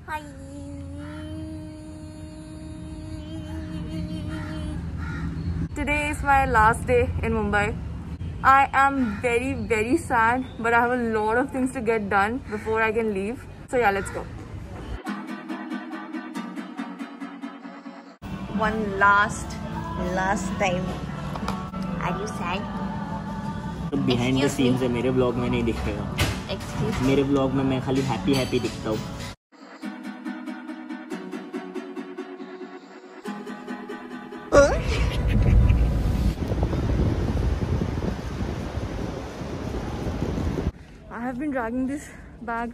Hi. Today is my last day in Mumbai. I am very sad, but I have a lot of things to get done before I can leave. So yeah, let's go. One last time. Are you sad? Behind the scenes है, मेरे blog में नहीं दिखेगा। मेरे blog में मैं खाली happy दिखता हूँ। I have been dragging this bag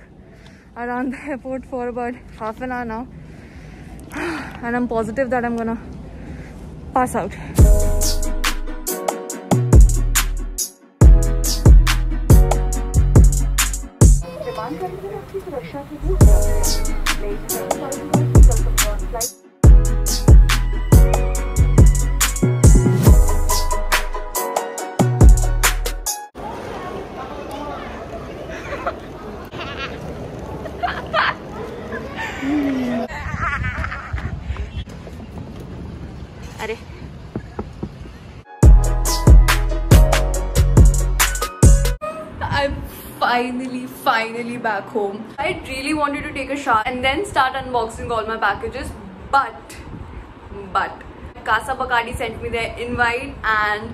around the airport for about half an hour now, and I'm positive that I'm gonna pass out. अरे I'm finally back home. I really wanted to take a shower and then start unboxing all my packages, but Casa Bacardi sent me their invite and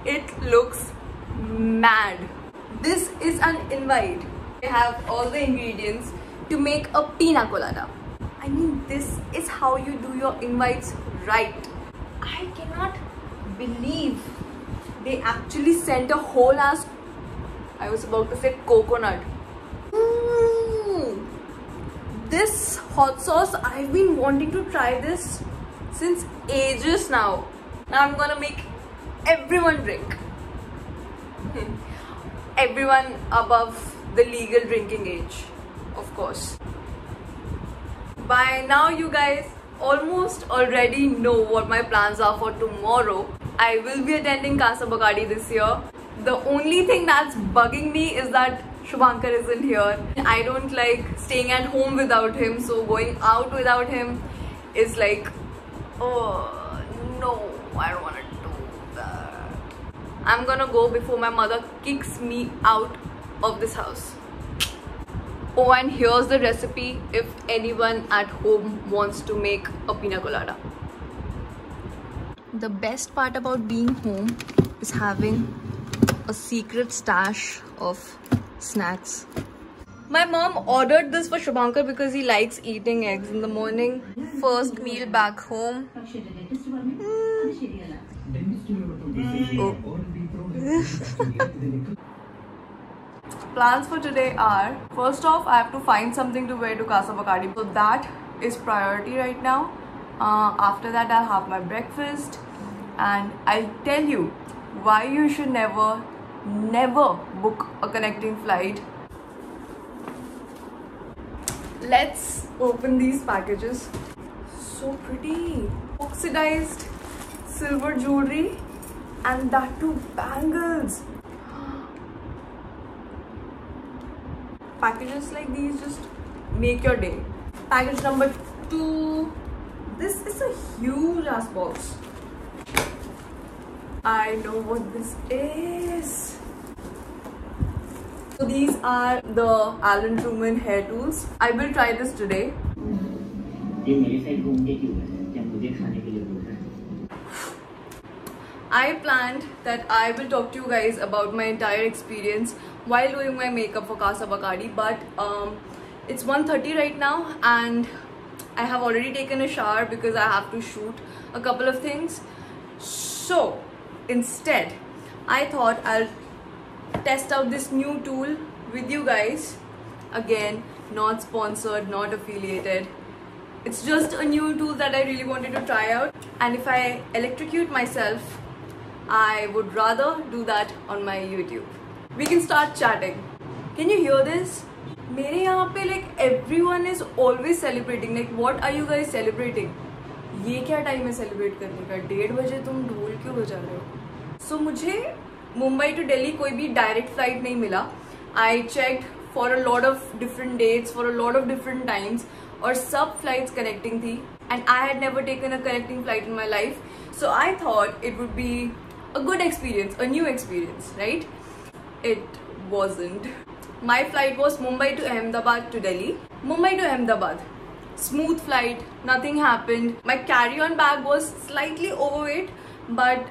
it looks mad. This is an invite. They have all the ingredients to make a pina colada. I mean, this is how you do your invites right. I cannot believe they actually sent a whole ass, I was about to say coconut. This hot sauce, I've been wanting to try this since ages now. Now I'm gonna make everyone drink. Everyone above the legal drinking age, of course. By now you guys almost already know what my plans are for tomorrow. I will be attending Casa Bacardi this year. The only thing that's bugging me is that Shubhankar isn't here. I don't like staying at home without him, so going out without him is like, oh no, I don't want to do that. I'm gonna go before my mother kicks me out of this house. Oh, and here's the recipe if anyone at home wants to make a pina colada. The best part about being home is having a secret stash of snacks. My mom ordered this for Shubhankar because he likes eating eggs in the morning. First meal back home. Plans for today are, first off, I have to find something to wear to Casa Bacardi. So that is priority right now. After that, I'll have my breakfast and I'll tell you why you should never book a connecting flight. Let's open these packages. So pretty. Oxidized silver jewelry and that too bangles. Packages like these just make your day. Package number 2. This is a huge ass box. I know what this is. So these are the Alan Truman hair tools. I will try this today. I planned that I will talk to you guys about my entire experience while doing my makeup for Casa Bacardi, but it's 1:30 right now and I have already taken a shower because I have to shoot a couple of things. So instead, I thought I'll test out this new tool with you guys. Again, not sponsored, not affiliated. It's just a new tool that I really wanted to try out, and if I electrocute myself, I would rather do that on my YouTube. We can start chatting. Can you hear this? मेरे यहाँ पे like everyone is always celebrating. Like what are you guys celebrating? ये क्या time है celebrate करने का? 1:30 बजे तुम ढोल क्यों बजा रहे हो? So मुझे मुंबई टू दिल्ली कोई भी डायरेक्ट फ्लाइट नहीं मिला. I checked for a lot of different dates, for a lot of different times, और सब flights connecting थी, and I had never taken a connecting flight in my life, so I thought it would be a good experience, a new experience, right? It wasn't. My flight was Mumbai to Ahmedabad to Delhi. Mumbai to Ahmedabad. Smooth flight, nothing happened. My carry-on bag was slightly overweight, but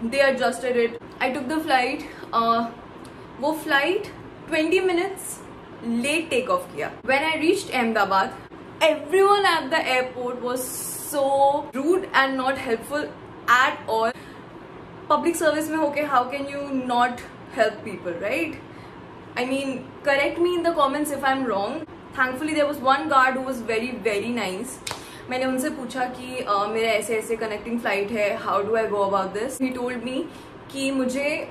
they adjusted it. I took the flight. वो flight 20 minutes late take off किया. When I reached Ahmedabad, everyone at the airport was so rude and not helpful at all. Public service में होके how can you not help people, right? I mean, correct me in the comments if I'm wrong. Thankfully there was one guard who was very very nice. मैंने उनसे पूछा कि मेरा ऐसे ऐसे connecting flight है, how do I go about this? He told me कि मुझे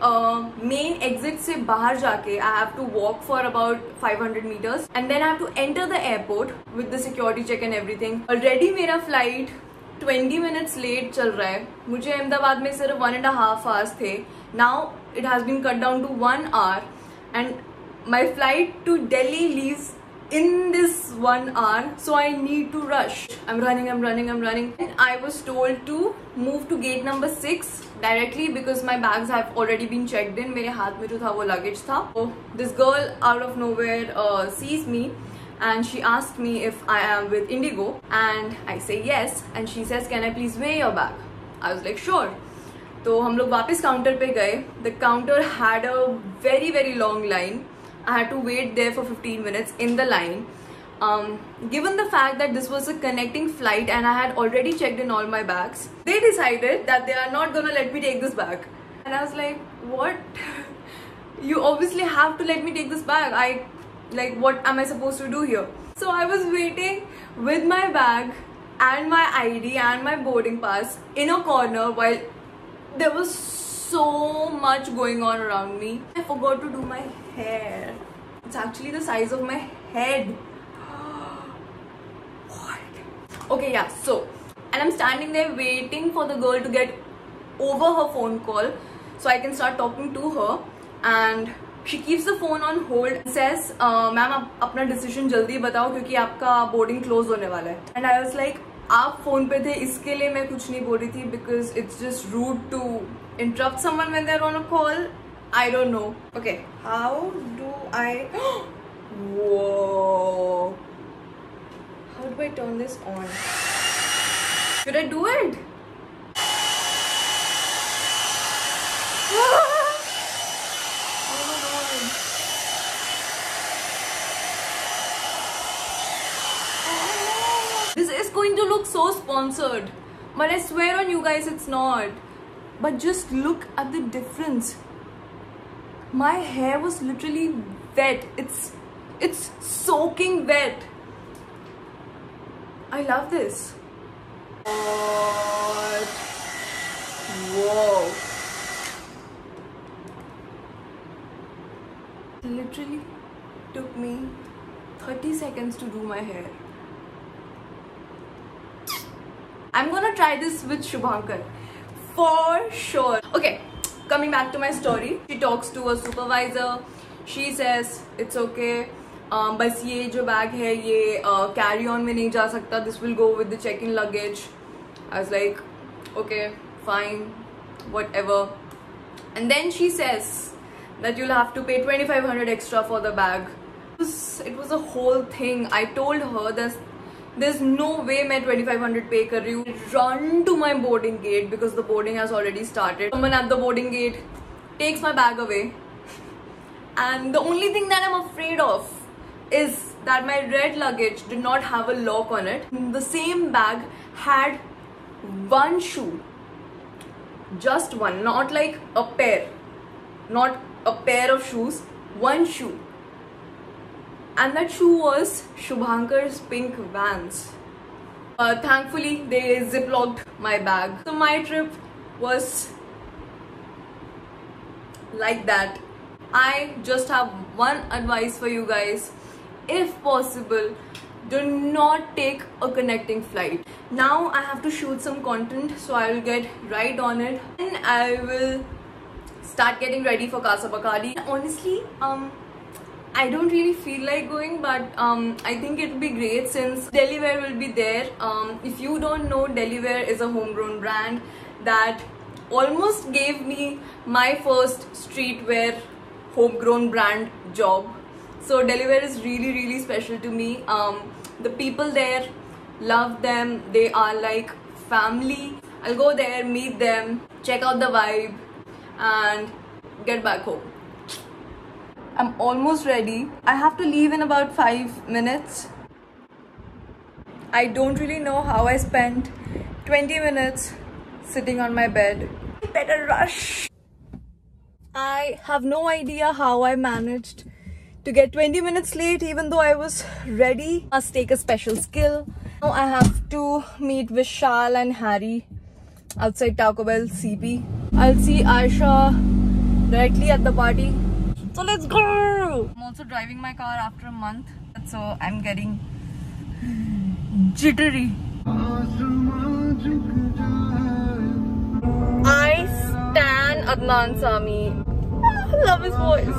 main exit से बाहर जाके I have to walk for about 500 meters and then I have to enter the airport with the security check and everything. Already मेरा flight 20 minutes late चल रहा है. मुझे अहमदाबाद में सिर्फ 1.5 hours थे. Now it has been cut down to 1 hour and my flight to Delhi leaves in this 1 hour, so I need to rush. I'm running. And I was told to move to gate number 6 directly because my bags have already been checked in. मेरे हाथ में जो था वो luggage था. So this girl out of nowhere sees me and she asked me if I am with Indigo and I say yes and she says can I please weigh your bag? I was like sure. तो हम लोग वापस counter पे गए. The counter had a very very long line. I had to wait there for 15 minutes in the line. Given the fact that this was a connecting flight and I had already checked in all my bags, they decided that they are not gonna let me take this bag. And I was like, what? You obviously have to let me take this bag. What am I supposed to do here? So I was waiting with my bag and my ID and my boarding pass in a corner while there was so much going on around me. I forgot to do my hair. It's actually the size of my head. What? Okay, yeah, so and I'm standing there waiting for the girl to get over her phone call so I can start talking to her, and she keeps the phone on hold and says ma'am आप अपना decision जल्दी बताओ क्योंकि आपका boarding close होने वाला है. And I was like आप फोन पे थे इसके लिए मैं कुछ नहीं बोल रही थी because it's just rude to interrupt someone when they're on a call. I don't know. Okay, how do I whoa, how do I turn this on? Should I do it? This is going to look so sponsored, but I swear on you guys it's not. But just look at the difference. My hair was literally wet. It's soaking wet. I love this. What? Whoa. Literally took me 30 seconds to do my hair. I'm gonna try this with Shubhankar for sure. Okay, coming back to my story. She talks to a supervisor. She says it's okay. बस ये जो bag है ये carry on में नहीं जा सकता. This will go with the check-in luggage. I was like, okay, fine, whatever. And then she says that you'll have to pay 2,500 extra for the bag. It was a whole thing. I told her there's no way मैं 2,500 pay कर रही हूँ. Run to my boarding gate because the boarding has already started. Someone at the boarding gate takes my bag away, and the only thing that I'm afraid of is that my red luggage did not have a lock on it. The same bag had one shoe, just one, not like a pair, not a pair of shoes, one shoe. And that shoe was Shubhankar's pink Vans. Thankfully, they ziplocked my bag. So my trip was like that. I just have one advice for you guys. If possible, do not take a connecting flight. Now I have to shoot some content, so I will get right on it. And I will start getting ready for Casa Bacadi. Honestly, I don't really feel like going, but I think it will be great since Delhiwear will be there. If you don't know, Delhiwear is a homegrown brand that almost gave me my first streetwear homegrown brand job. So Delhiwear is really special to me. The people there, love them. They are like family. I'll go there, meet them, check out the vibe and get back home. I'm almost ready. I have to leave in about 5 minutes. I don't really know how I spent 20 minutes sitting on my bed. Better rush. I have no idea how I managed to get 20 minutes late even though I was ready. Must take a special skill. Now I have to meet Vishal and Harry outside Taco Bell CP. I'll see Aisha directly at the party. So let's go! I'm also driving my car after a month, so I'm getting jittery. I stan Adnan Sami. Love his voice.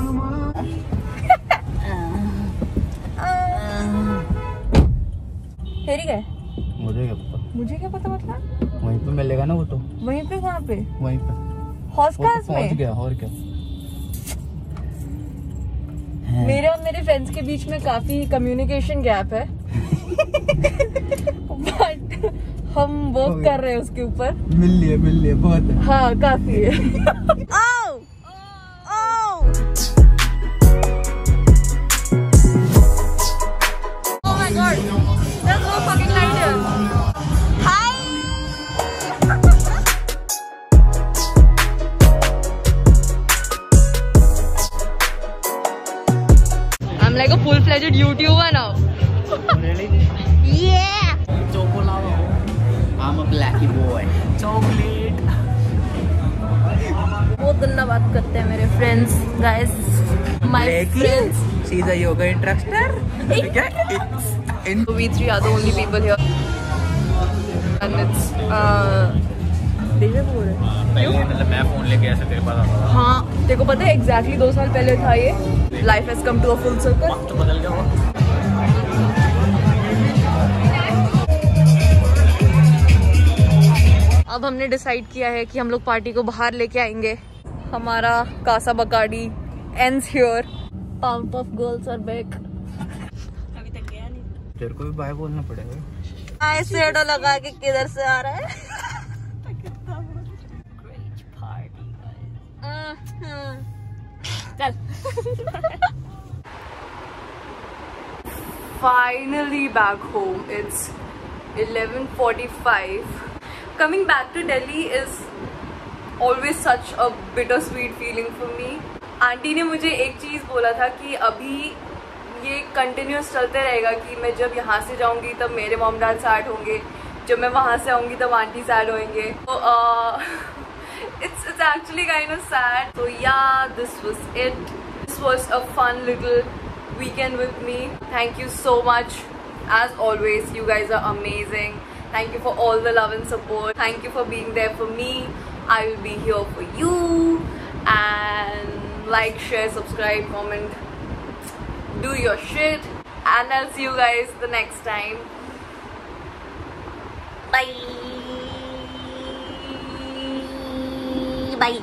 तेरी क्या है? मुझे क्या पता? मुझे क्या पता मतलब? वहीं पे मिलेगा ना वो तो। वहीं पे कहाँ पे? वहीं पे। हॉस्कास में? पहुंच गया और क्या? मेरे और मेरे फ्रेंड्स के बीच में काफी कम्युनिकेशन गैप है बट हम वर्क कर रहे हैं उसके ऊपर। मिल लिए बहुत है। हाँ काफी है। oh! Oh! Oh my god, there's no fucking light here. Hi! I'm like a full-fledged YouTuber now. Really? Yeah! Chocolate. I'm a blacky boy. Chocolate. बहुत गंदा बात करते हैं मेरे friends, guys, my friends. She's a yoga instructor. We three are the only people here. And it's मतलब मैं phone लेके ऐसे तेरे पास आता था। हाँ, तेरे को पता है exactly 2 साल पहले था ये। Life has come to a full circle. वक्त बदल गया वो। अब हमने डिसाइड किया है कि हम लोग पार्टी को बाहर लेके आएंगे। हमारा Kasa Bacardi ends here. Powerpuff Girls are back. अभी तक गया नहीं। तेरे को भी बाय बोलना पड़ेगा। शेडो लगा के किधर से आ रहा है? चल। Finally back home. It's 11:45. Coming back to Delhi is always such a bittersweet feeling for me. Aunty ने मुझे एक चीज़ बोला था कि अभी ये कंटिन्यूस चलते रहेगा कि मैं जब यहाँ से जाऊँगी तब मेरे मॉम डैड सैड होंगे, जब मैं वहाँ से आऊँगी तब आंटी सैड होंगे। तो it's actually kind of sad. So yeah, this was it. This was a fun little weekend with me. Thank you so much. As always, you guys are amazing. Thank you for all the love and support. Thank you for being there for me. I will be here for you. And like, share, subscribe, comment. Do your shit. And I'll see you guys the next time. Bye. Bye.